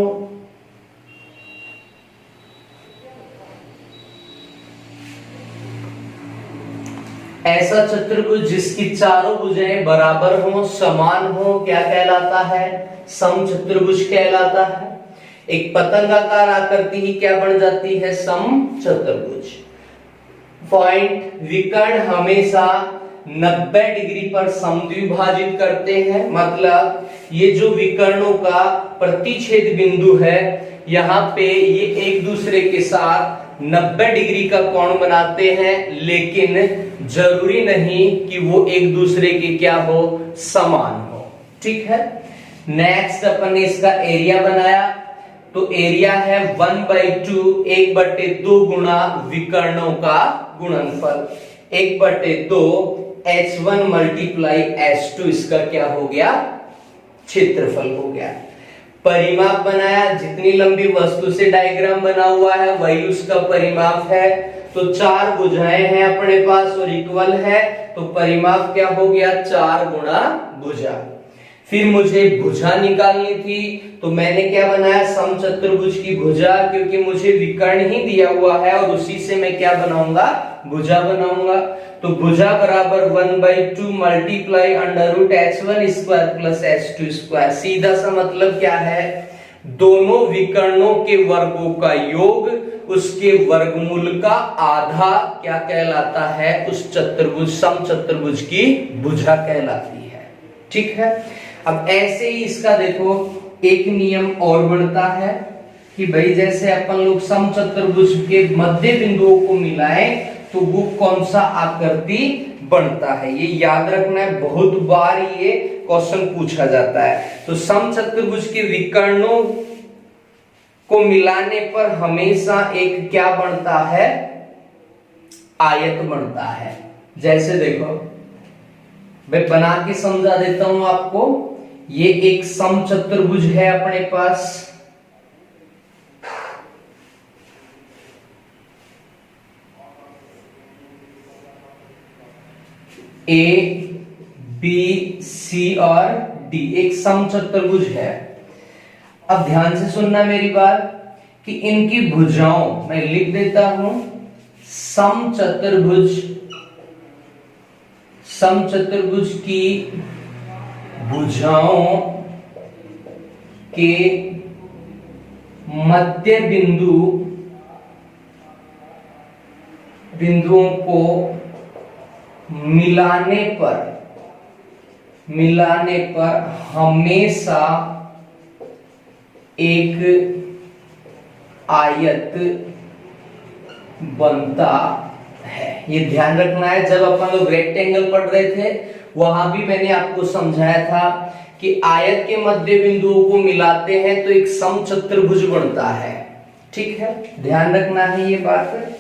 ऐसा चतुर्भुज जिसकी चारों भुजाएं बराबर हो, समान हो, क्या कहलाता है, समचतुर्भुज कहलाता है। एक पतंगाकार आकृति ही क्या बन जाती है, समचतुर्भुज। पॉइंट, विकर्ण हमेशा 90 डिग्री पर समद्विभाजित करते हैं, मतलब ये जो विकर्णों का प्रतिच्छेद बिंदु है यहाँ पे ये एक दूसरे के साथ 90 डिग्री का कोण बनाते हैं, लेकिन जरूरी नहीं कि वो एक दूसरे के क्या हो, समान हो। ठीक है। नेक्स्ट अपन ने इसका एरिया बनाया, तो एरिया है 1/2, 1/2 गुणा विकर्णों का गुणनफल, 1/2 H1 मल्टीप्लाई H2 इसका क्या हो गया, क्षेत्रफल हो गया। परिमाप बनाया, जितनी लंबी वस्तु से डायग्राम बना हुआ है वही उसका परिमाप है। तो 4 भुजाएं हैं अपने पास और इक्वल है, तो परिमाप क्या हो गया 4 गुणा भुजा। फिर मुझे भुजा निकालनी थी, तो मैंने क्या बनाया समचतुर्भुज की भुजा, क्योंकि मुझे विकर्ण ही दिया हुआ है और उसी से मैं क्या बनाऊंगा भुजा बनाऊंगा। तो भुजा बराबर 1/2 multiply √h1 square plus h2 square. सीधा सा मतलब क्या है, दोनों विकर्णों के वर्गों का योग उसके वर्गमूल का आधा क्या कहलाता है, उस चतुर्भुज समचतुर्भुज की भुजा कहलाती है। ठीक है, अब ऐसे ही इसका देखो एक नियम और बनता है कि भाई जैसे अपन लोग समचतुर्भुज के मध्य बिंदुओं को मिलाएं तो वो कौन सा आकृति बनता है, ये याद रखना है, बहुत बार ये क्वेश्चन पूछा जाता है। तो समचतुर्भुज के विकर्णों को मिलाने पर हमेशा एक क्या बनता है, आयत बनता है। जैसे देखो मैं बना के समझा देता हूं आपको, ये एक समचतुर्भुज है अपने पास, ए बी सी और डी, एक समचतुर्भुज है। अब ध्यान से सुनना मेरी बात कि इनकी भुजाओं मैं लिख देता हूं, समचतुर्भुज की भुजाओं के मध्य बिंदुओं को मिलाने पर हमेशा एक आयत बनता है। ये ध्यान रखना है, जब अपन लोग रेक्टेंगल पढ़ रहे थे वहां भी मैंने आपको समझाया था कि आयत के मध्य बिंदुओं को मिलाते हैं तो एक समचतुर्भुज बनता है। ठीक है, ध्यान रखना है ये बात।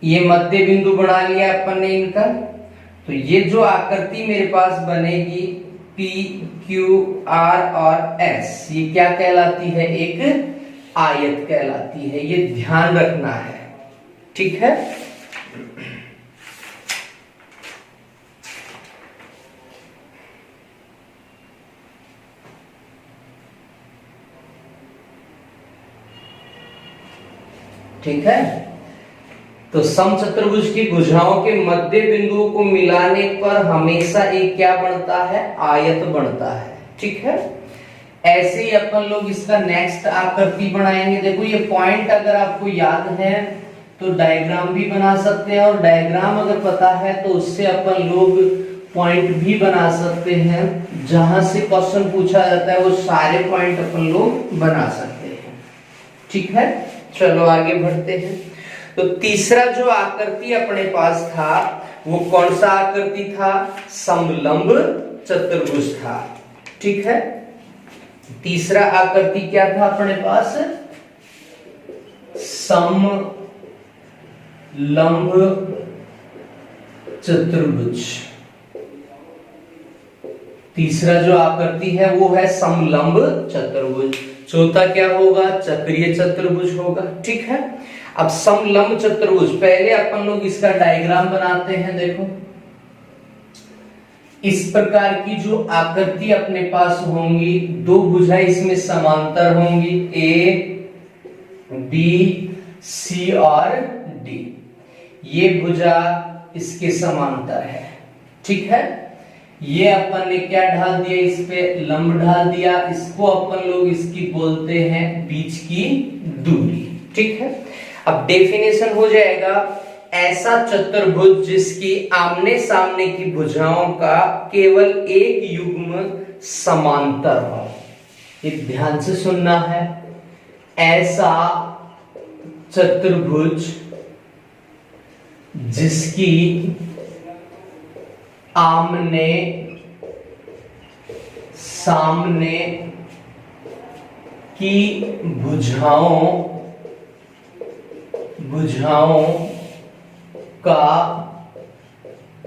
ये मध्य बिंदु बना लिया अपन ने इनका, तो ये जो आकृति मेरे पास बनेगी P, Q, R और S, ये क्या कहलाती है, एक आयत कहलाती है। ये ध्यान रखना है। ठीक है, ठीक है। तो समचतुर्भुज की भुजाओं के मध्य बिंदुओं को मिलाने पर हमेशा एक क्या बनता है, आयत बनता है। ठीक है, ऐसे ही अपन लोग इसका नेक्स्ट आकृति बनाएंगे। देखो ये पॉइंट अगर आपको याद है तो डायग्राम भी बना सकते हैं, और डायग्राम अगर पता है तो उससे अपन लोग पॉइंट भी बना सकते हैं। जहां से क्वेश्चन पूछा जाता है वो सारे पॉइंट अपन लोग बना सकते हैं। ठीक है, चलो आगे बढ़ते हैं। तो तीसरा जो आकृति अपने पास था वो कौन सा आकृति था, समलंब चतुर्भुज था। ठीक है, तीसरा आकृति क्या था अपने पास, समलंब चतुर्भुज। तीसरा जो आकृति है वो है समलंब चतुर्भुज। चौथा क्या होगा, चक्रीय चतुर्भुज होगा। ठीक है, अब समलंब चतुर्भुज, पहले अपन लोग इसका डायग्राम बनाते हैं। देखो इस प्रकार की जो आकृति अपने पास होंगी, दो भुजाएं इसमें समांतर होंगी, ए बी सी और डी। ये भुजा इसके समांतर है। ठीक है, ये अपन ने क्या ढाल दिया, इस पे लंब ढाल दिया। इसको अपन लोग इसकी बोलते हैं बीच की दूरी। ठीक है, अब डेफिनेशन हो जाएगा, ऐसा चतुर्भुज जिसकी आमने सामने की भुजाओं का केवल एक युग्म समांतर हो। ये ध्यान से सुनना है, ऐसा चतुर्भुज जिसकी आमने सामने की भुजाओं का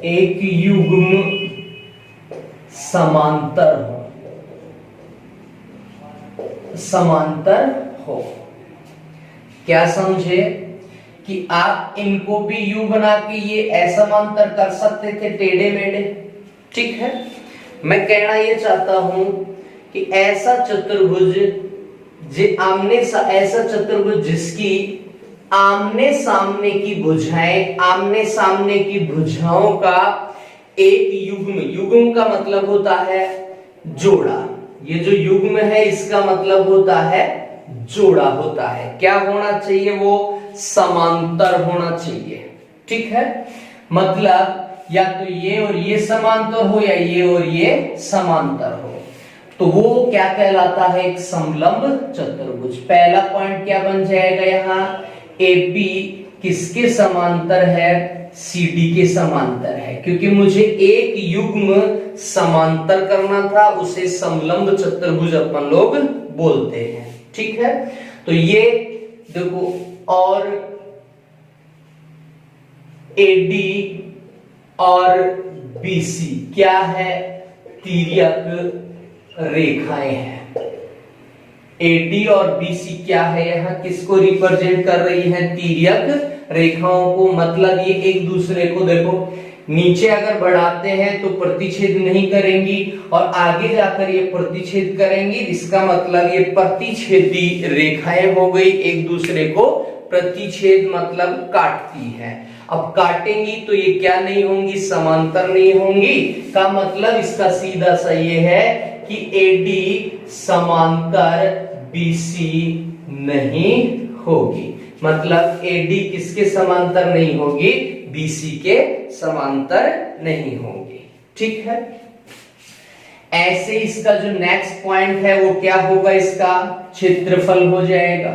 एक युग्म समांतर हो। समांतर हो। क्या समझे कि आप इनको भी यू बना के ये असमांतर कर सकते थे, टेढ़े मेढ़े। ठीक है, मैं कहना ये चाहता हूं कि ऐसा चतुर्भुज ऐसा चतुर्भुज जिसकी आमने सामने की भुजाएं, आमने सामने की भुजाओं का एक युग्म का मतलब होता है जोड़ा। ये जो युग्म है इसका मतलब होता है जोड़ा होता है। क्या होना चाहिए? वो समांतर होना चाहिए। ठीक है, मतलब या तो ये और ये समांतर हो या ये और ये समांतर हो, तो वो क्या कहलाता है? एक समलंब चतुर्भुज। पहला पॉइंट क्या बन जाएगा यहाँ? AB किसके समांतर है? CD के समांतर है। क्योंकि मुझे एक युग्म समांतर करना था, उसे समलंब चतुर्भुज अपन लोग बोलते हैं। ठीक है, तो ये देखो, और AD और BC क्या है? तिर्यक रेखाएं हैं। AD और BC क्या है? यहाँ किसको रिप्रेजेंट कर रही है? तिर्यक रेखाओं को। मतलब ये एक दूसरे को देखो, नीचे अगर बढ़ाते हैं तो प्रतिच्छेद नहीं करेंगी और आगे जाकर ये प्रतिच्छेद करेंगी। इसका मतलब ये प्रतिच्छेदी रेखाएं हो गई, एक दूसरे को प्रतिच्छेद मतलब काटती है। अब काटेंगी तो ये क्या नहीं होंगी? समांतर नहीं होंगी। का मतलब इसका सीधा सा ये है कि AD समांतर BC नहीं होगी। मतलब AD किसके समांतर नहीं होगी? BC के समांतर नहीं होगी। ठीक है, ऐसे इसका जो नेक्स्ट पॉइंट है वो क्या होगा? इसका क्षेत्रफल हो जाएगा।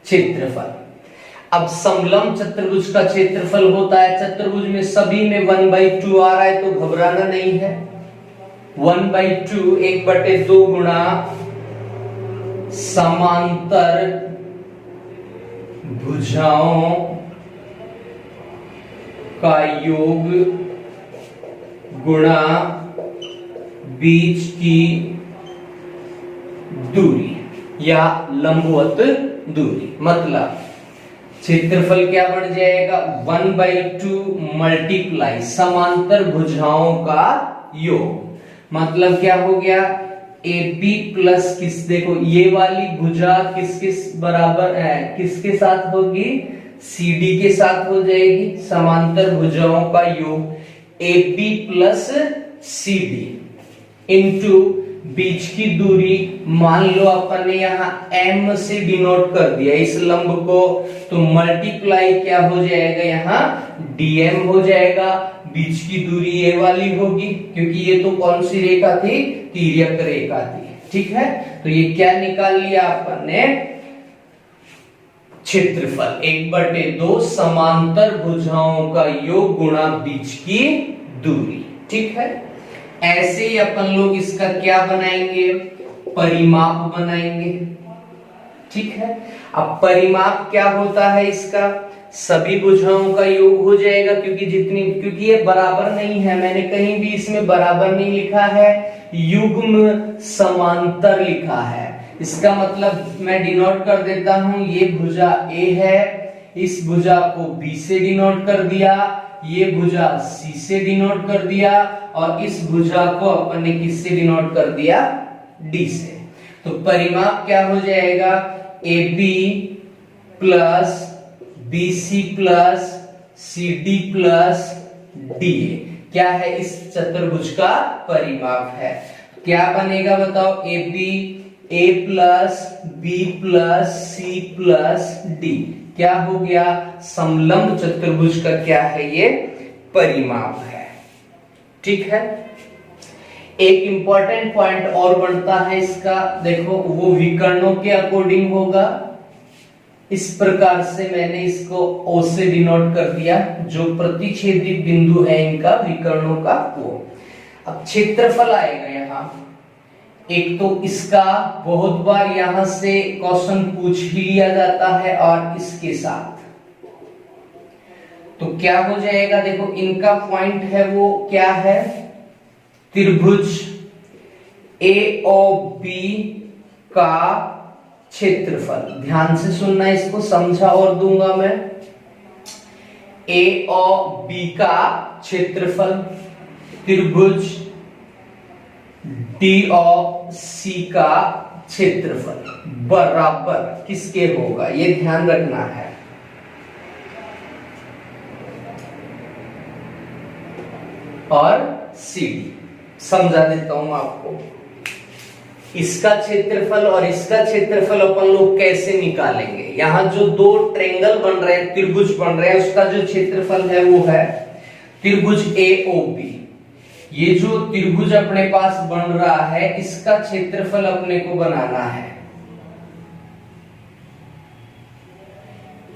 क्षेत्रफल, अब समलंब चतुर्भुज का क्षेत्रफल होता है, चतुर्भुज में सभी में 1/2 आ रहा है तो घबराना नहीं है। 1/2 1/2 गुणा समांतर भुजाओं का योग गुणा बीच की दूरी या लंबवत दूरी। मतलब क्षेत्रफल क्या बन जाएगा? 1/2 मल्टीप्लाई समांतर भुजाओं का योग। मतलब क्या हो गया? AB प्लस किस, देखो ये वाली भुजा किसके बराबर है? किसके साथ होगी? CD के साथ हो जाएगी। समांतर भुजाओं का योग AB प्लस CD इंटू बीच की दूरी। मान लो अपन ने यहाँ M से डिनोट कर दिया इस लंब को, तो मल्टीप्लाई क्या हो जाएगा? यहाँ DM हो जाएगा। बीच की दूरी ये वाली होगी, क्योंकि ये तो कौन सी रेखा थी? तिर्यक रेखा थी। ठीक है, तो ये क्या निकाल लिया अपन ने? क्षेत्रफल 1/2 समांतर भुजाओं का योग गुणा बीच की दूरी। ठीक है, ऐसे ही अपन लोग इसका क्या बनाएंगे? परिमाप बनाएंगे। ठीक है, अब परिमाप क्या होता है इसका? सभी भुजाओं का योग हो जाएगा, क्योंकि ये बराबर नहीं है, मैंने कहीं भी इसमें बराबर नहीं लिखा है, युग्म समांतर लिखा है। इसका मतलब मैं डिनोट कर देता हूं, ये भुजा A है, इस भुजा को B से डिनोट कर दिया, ये भुजा C से डिनोट कर दिया और इस भुजा को अपन ने किससे डिनोट कर दिया? D से। तो परिमाप क्या हो जाएगा? AB plus BC plus CD plus DA क्या है? इस चतुर्भुज का परिमाप है। क्या बनेगा बताओ? AB A plus B plus C plus D क्या हो गया? समलंब चतुर्भुज का क्या है? ये परिमाप है। ठीक है, एक इंपॉर्टेंट पॉइंट और बनता है इसका, देखो वो विकर्णों के अकॉर्डिंग होगा। इस प्रकार से मैंने इसको O से डिनोट कर दिया, जो प्रतिच्छेदी बिंदु है इनका विकर्णों का वो। अब क्षेत्रफल आएगा यहाँ। एक तो इसका बहुत बार यहां से क्वेश्चन पूछ ही लिया जाता है और इसके साथ तो क्या हो जाएगा? देखो इनका पॉइंट है वो क्या है? त्रिभुज AOB का क्षेत्रफल, ध्यान से सुनना, इसको समझा और दूंगा मैं। ए और बी का क्षेत्रफल त्रिभुज डी और सी का क्षेत्रफल बराबर किसके होगा, ये ध्यान रखना है। और सी डी समझा देता हूं आपको। इसका क्षेत्रफल और इसका क्षेत्रफल अपन लोग कैसे निकालेंगे। यहां जो दो ट्रायंगल बन रहे हैं, त्रिभुज बन रहे हैं, उसका जो क्षेत्रफल है वो है त्रिभुज ए ओ बी। ये जो त्रिभुज अपने पास बन रहा है, इसका क्षेत्रफल अपने को बनाना है।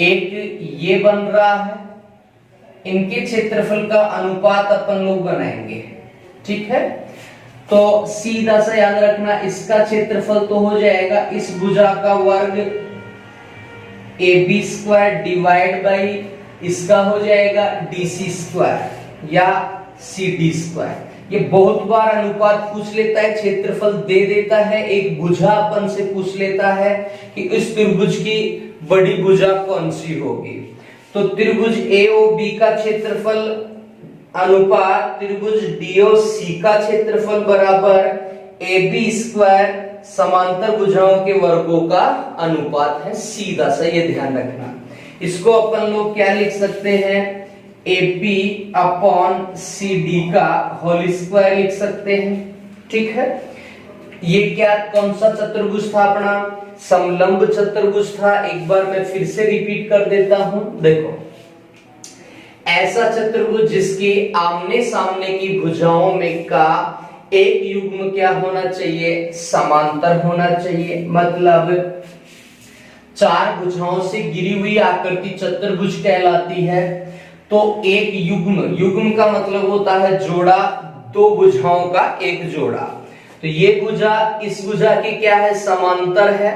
एक ये बन रहा है, इनके क्षेत्रफल का अनुपात अपन लोग बनाएंगे, ठीक है। तो सीधा सा याद रखना, इसका क्षेत्रफल तो हो जाएगा इस भुजा का वर्ग A B square divide by इसका हो जाएगा डी सी स्क्वायर या सी डी स्क्वायर। ये बहुत बार अनुपात पूछ लेता है, क्षेत्रफल दे देता है, एक भुजा अपन से पूछ लेता है कि इस त्रिभुज की बड़ी भुजा कौन सी होगी। तो त्रिभुज ए ओ बी का क्षेत्रफल अनुपात त्रिभुज डी ओ सी का क्षेत्रफल बराबर ए बी स्क्वायर समांतर भुजाओं के वर्गों का अनुपात है। सीधा सा ये ध्यान रखना। इसको अपन लोग क्या लिख सकते हैं, A P upon C D का होल स्क्वायर लिख सकते हैं, ठीक है। ये क्या कौन सा चतुर्भुज था अपना, समलंब चतुर्भुज था। एक बार मैं फिर से रिपीट कर देता हूं, देखो ऐसा चतुर्भुज जिसके आमने सामने की भुजाओं में का एक युग्म क्या होना चाहिए, समांतर होना चाहिए। मतलब चार भुजाओं से गिरी हुई आकृति चतुर्भुज कहलाती है। तो एक युग्म, युग्म का मतलब होता है जोड़ा, दो भुजाओं का एक जोड़ा। तो ये भुजा इस भुजा की क्या है, समांतर है,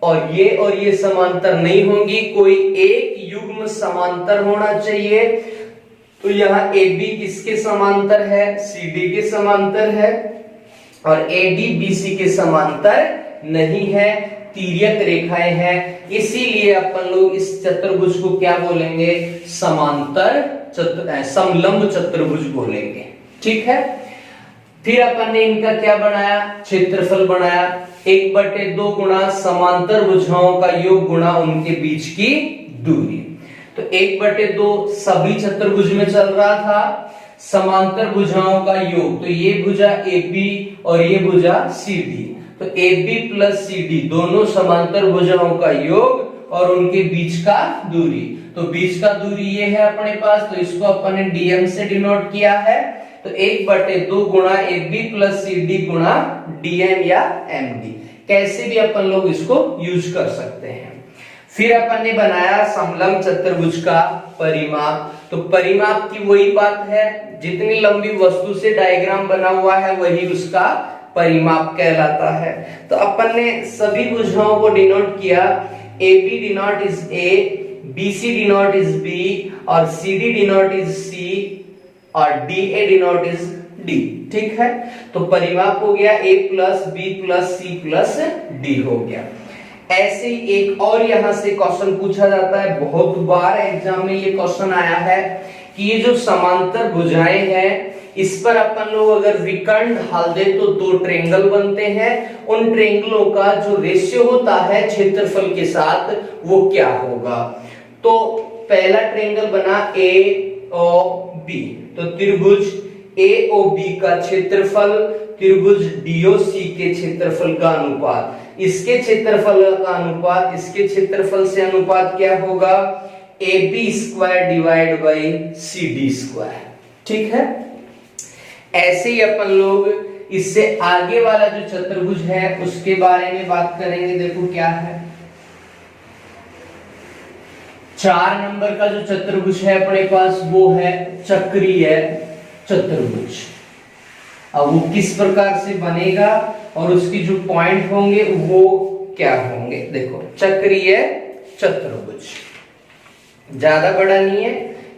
और ये समांतर नहीं होंगी, कोई एक युग्म समांतर होना चाहिए। तो यहाँ ए बी किसके समांतर है, सी डी के समांतर है, और ए डी बी सी के समांतर नहीं है, तिर्यक रेखाएं हैं। इसीलिए अपन लोग इस चतुर्भुज को क्या बोलेंगे, समलंब चतुर्भुज बोलेंगे, ठीक है। फिर अपन ने इनका क्या बनाया, क्षेत्रफल बनाया। 1/2 गुणा समांतर भुजाओं का योग गुणा उनके बीच की दूरी। तो 1/2 सभी चतुर्भुज में चल रहा था, समांतर भुजाओं का योग। तो ये भुजा AB और ये भुजा CD। तो AB प्लस CD दोनों समांतर भुजाओं का योग और उनके बीच का दूरी। तो बीच का दूरी ये है अपने पास, तो इसको अपन ने DM से डिनोट किया है। तो 1/2 गुणा AB प्लस CD गुणा DM या MD, कैसे भी अपन लोग इसको यूज कर सकते हैं। फिर अपन ने बनाया समलंब चतुर्भुज का परिमाप। तो परिमाप की वही बात है, जितनी लंबी वस्तु से डायग्राम बना हुआ है वही उसका परिमाप कहलाता है। तो अपन ने सभी भुजाओं को डिनोट किया, AB denote is A, BC denote is B, और CD डिनोट इज C, और DA डिनोट इज D, ठीक है। तो परिमाप हो गया A plus B plus C plus D हो गया। ऐसे ही एक और यहां से क्वेश्चन पूछा जाता है, बहुत बार एग्जाम में ये क्वेश्चन आया है कि ये जो समांतर भुजाएं हैं, इस पर अपन लोग अगर विकर्ण ढाल दे तो दो ट्रायंगल बनते हैं। उन ट्रायंगलों का जो रेशियो होता है क्षेत्रफल के साथ वो क्या होगा। तो पहला ट्रायंगल बना AOB, तो त्रिभुज AOB का क्षेत्रफल त्रिभुज DOC के क्षेत्रफल का अनुपात, इसके क्षेत्रफल का अनुपात इसके क्षेत्रफल से अनुपात क्या होगा, AB square divide by CD square, ठीक है। ऐसे ही अपन लोग इससे आगे वाला जो चतुर्भुज है उसके बारे में बात करेंगे। देखो क्या है, 4 नंबर का जो चतुर्भुज है अपने पास वो है चक्रीय चतुर्भुज। अब वो किस प्रकार से बनेगा और उसकी जो पॉइंट होंगे वो क्या होंगे। देखो चक्रीय चतुर्भुज ज्यादा बड़ा नहीं है,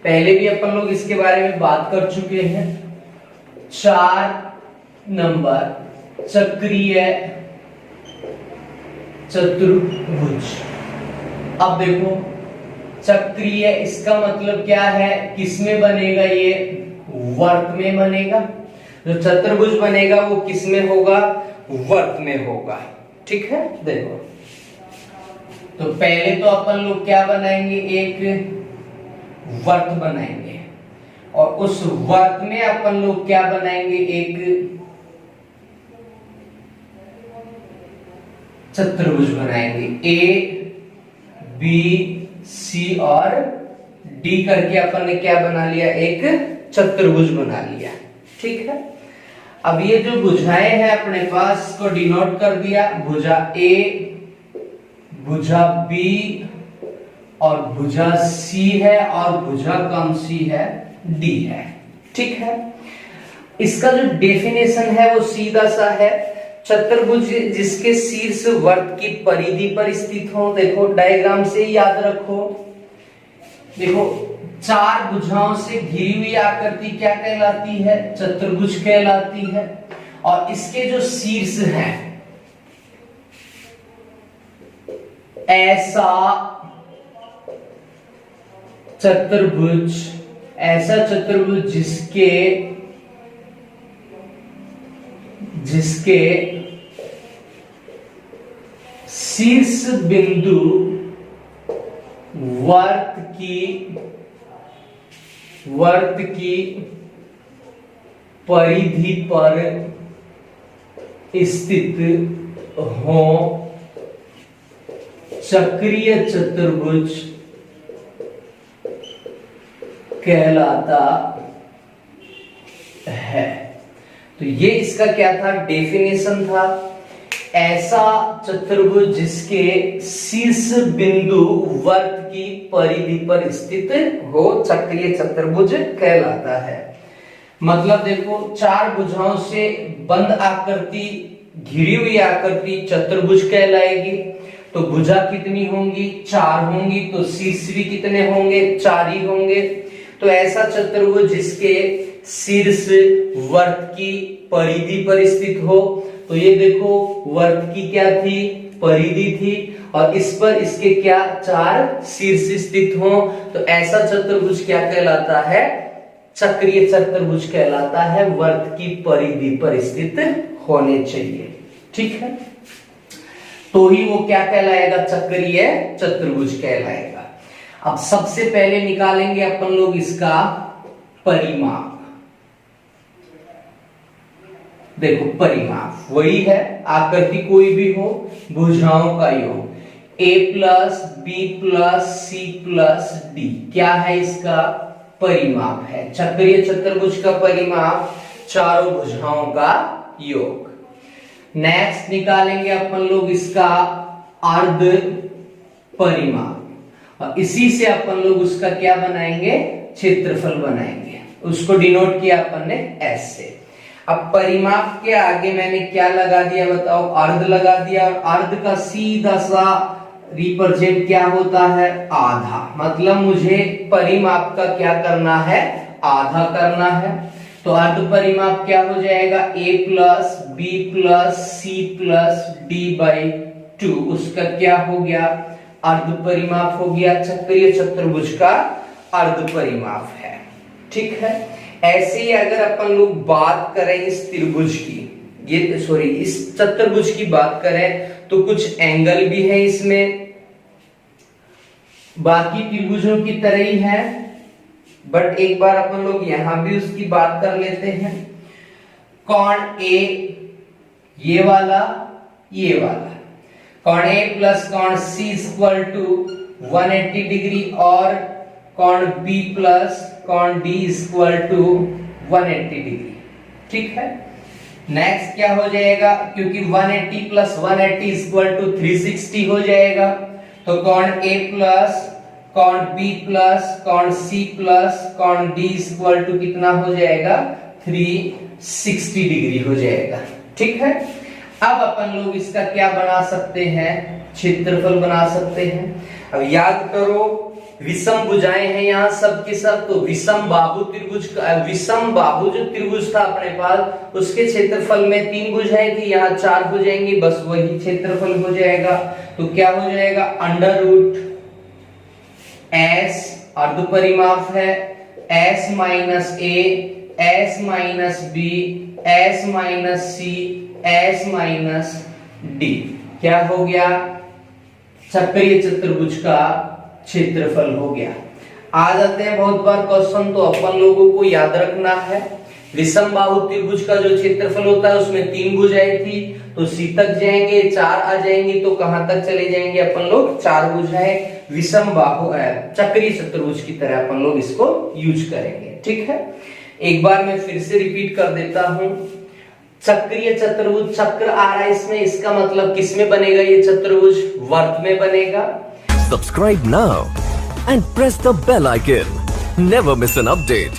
पहले भी अपन लोग इसके बारे में बात कर चुके हैं। 4 नंबर चक्रीय चतुर्भुज। अब देखो चक्रीय, इसका मतलब क्या है, किसमें बनेगा, ये वर्त में बनेगा। जो चतुर्भुज बनेगा वो किसमें होगा, वर्त में होगा। ठीक है, देखो तो पहले तो अपन लोग क्या बनाएंगे, एक वर्त बनाएंगे और उस वर्त में अपन लोग क्या बनाएंगे, एक चतुर्भुज बनाएंगे। ए बी सी और डी करके अपन ने क्या बना लिया, एक चतुर्भुज बना लिया। ठीक है, अब ये जो भुजाएं हैं अपने पास को डिनोट कर दिया, भुजा ए, भुजा बी और भुजा सी है और भुजा कौन सी है, डी है। ठीक है, इसका जो डेफिनेशन है वो सीधा सा है, चतुर्भुज जिसके शीर्ष वर्त की परिधि पर स्थित हो। देखो डायग्राम से याद रखो, देखो चार भुजाओं से घिरी हुई आकृति क्या कहलाती है, चतुर्भुज कहलाती है। और इसके जो शीर्ष हैं, ऐसा चतुर्भुज, ऐसा चतुर्भुज जिसके शीर्ष बिंदु वर्त की परिधि पर स्थित हो, चक्रीय चतुर्भुज कहलाता है। तो ये इसका क्या था, डेफिनेशन था, ऐसा चतुर्भुज जिसके शीर्ष बिंदु वर्त की परिधि पर स्थित हो, चक्रीय चतुर्भुज कहलाता है। मतलब देखो चार भुजाओं से बंद आकृति, घिरी हुई आकृति चतुर्भुज कहलाएगी। तो भुजा कितनी होंगी, चार होंगी, तो शीर्ष भी कितने होंगे, चार ही होंगे। तो ऐसा चतुर्भुज जिसके शीर्ष वर्त की परिधि पर स्थित हो, तो ये देखो वर्त की क्या थी, परिधि थी, और इस पर इसके क्या, चार शीर्ष स्थित हो, तो ऐसा चतुर्भुज क्या कहलाता है, चक्रीय चतुर्भुज कहलाता है, वर्त की परिधि पर स्थित होने चाहिए। ठीक है, तो ही वो क्या कहलाएगा, चक्रीय चतुर्भुज कहलाएगा। अब सबसे पहले निकालेंगे अपन लोग इसका परिमाप। देखो परिमाप वही है, आकृति कोई भी हो, भुजाओं का योग, a plus B plus C plus D क्या है, इसका परिमाप है। चक्रीय चतुर्भुज का परिमाप चारों भुजाओं का योग। नेक्स्ट निकालेंगे अपन लोग इसका अर्ध परिमाप, और इसी से अपन लोग उसका क्या बनाएंगे, क्षेत्रफल बनाएंगे। उसको डिनोट किया अपन ने एस से। अब परिमाप के आगे मैंने क्या लगा दिया बताओ, अर्ध लगा दिया, और अर्ध का सीधा सा रिप्रेजेंट क्या होता है, आधा। मतलब मुझे परिमाप का क्या करना है, आधा करना है। तो अर्ध परिमाप क्या हो जाएगा, a plus B plus C plus D by 2, उसका क्या हो गया, अर्ध परिमाप हो गया। चक्रीय चतुर्भुज का अर्ध परिमाप है। ठीक है, ऐसे ही अगर अपन लोग बात करें इस त्रिभुज की, ये सॉरी इस चतुर्भुज की बात करें, तो कुछ एंगल भी है इसमें, बाकी त्रिभुजों की तरह ही है, बट एक बार अपन लोग यहां भी उसकी बात कर लेते हैं। कोण ए ये वाला, ये वाला, कोण ए प्लस कोण सी इक्वल टू 180 डिग्री, और कोण बी प्लस कोण डी इक्वल टू 180 डिग्री। ठीक है, नेक्स्ट क्या हो जाएगा, क्योंकि 180 प्लस 180 इक्वल टू 360 हो जाएगा, तो कोण ए प्लस कोण बी प्लस कोण सी प्लस कोण डी इक्वल टू कितना हो जाएगा, 360 डिग्री हो जाएगा। ठीक है, अब अपन लोग इसका क्या बना सकते हैं, क्षेत्रफल बना सकते हैं। अब याद करो विषम भुजाएं हैं यहाँ सब के सब, तो विषम बाहु त्रिभुज का विषम बाहु जो त्रिभुज था अपने पास उसके क्षेत्रफल में 3 भुजाएं थी, यहाँ 4 हो जाएंगी, बस वही क्षेत्रफल हो जाएगा। तो क्या हो जाएगा अंडर रूट एस अर्ध परिमाप है S minus A S minus B S minus C S minus D, क्या हो गया चक्रीय चतुर्भुज का क्षेत्रफल हो गया। आ जाते हैं बहुत बार क्वेश्चन, तो अपन लोगों को याद रखना है विषम बाहु त्रिभुज का जो क्षेत्रफल होता है उसमें 3 भुजाएं थी, तो सी तक जाएंगे 4 आ जाएंगे, तो कहां तक चले जाएंगे अपन लोग 4 भुजाएं विषम बाहु चक्रीय चतुर्भुज की तरह अपन लोग इसको यूज करेंगे। ठीक है, एक बार मैं फिर से रिपीट कर देता हूं, चक्रीय चतुर्भुज चक्र आ रहा है इसमें, इसका मतलब किसमें बनेगा ये चतुर्भुज वर्त में बनेगा। Subscribe now and press the bell icon. Never miss an update.